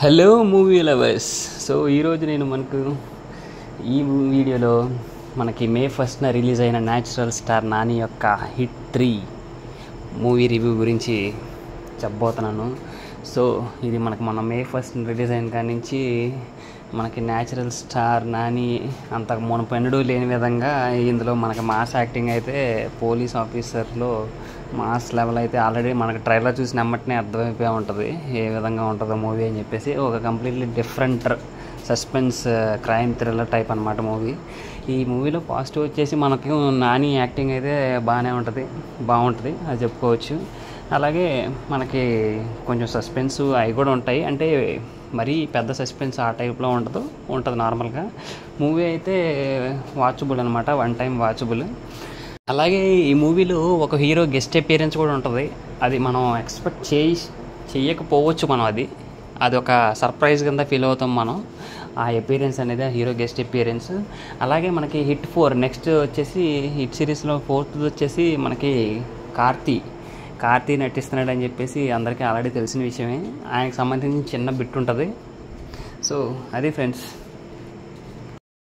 Hello movie lovers. So ఈరోజు నేను ఈ వీడియోలో మనకి మే 1న రిలీజ్ అయిన న్యాచురల్ స్టార్ నాని యొక్క హిట్ 3 మూవీ రివ్యూ గురించి చెప్పబోతున్నాను. సో ఇది మన మే 1 రిలీజ్ అయిన కాడి నుంచి మనకి న్యాచురల్ స్టార్ నాని అంత మునుపెన్నడూ లేని విధంగా ఇందులో మనకి మాస్ యాక్టింగ్ అయితే పోలీస్ ఆఫీసర్లో మాస్ లెవెల్ అయితే ఆల్రెడీ మనకి ట్రైలర్ చూసి నమ్మటనే అర్థమైపోయి ఉంటుంది ఏ విధంగా ఉంటుందో మూవీ అని చెప్పేసి. ఒక completely different suspense crime thriller type అనమాట మూవీ. ఈ మూవీలో పాజిటివ్ వచ్చేసి మనకి నాని యాక్టింగ్ అయితే బాగుంటుంది అది చెప్పుకోవచ్చు. అలాగే మనకి కొంచెం సస్పెన్స్ అవి కూడా ఉంటాయి, అంటే మరీ పెద్ద సస్పెన్స్ ఆ టైప్లో ఉంటుంది నార్మల్గా. మూవీ అయితే వాచబుల్ అనమాట, వన్ టైం వాచబుల్. అలాగే ఈ మూవీలో ఒక హీరో గెస్ట్ అపియరెన్స్ కూడా ఉంటుంది. అది మనం ఎక్స్పెక్ట్ చేయకపోవచ్చు, అది ఒక సర్ప్రైజ్ కింద ఫీల్ అవుతాం మనం. ఆ అపియరెన్స్ అనేది ఆ హీరో గెస్ట్ అపియరెన్స్. అలాగే మనకి హిట్ 4 నెక్స్ట్ వచ్చేసి హిట్ సిరీస్లో 4th వచ్చేసి మనకి కార్తీ నటిస్తున్నాడు అని చెప్పేసి అందరికీ ఆల్రెడీ తెలిసిన విషయమే. ఆయనకు సంబంధించిన చిన్న బిట్ ఉంటుంది. సో అది ఫ్రెండ్స్.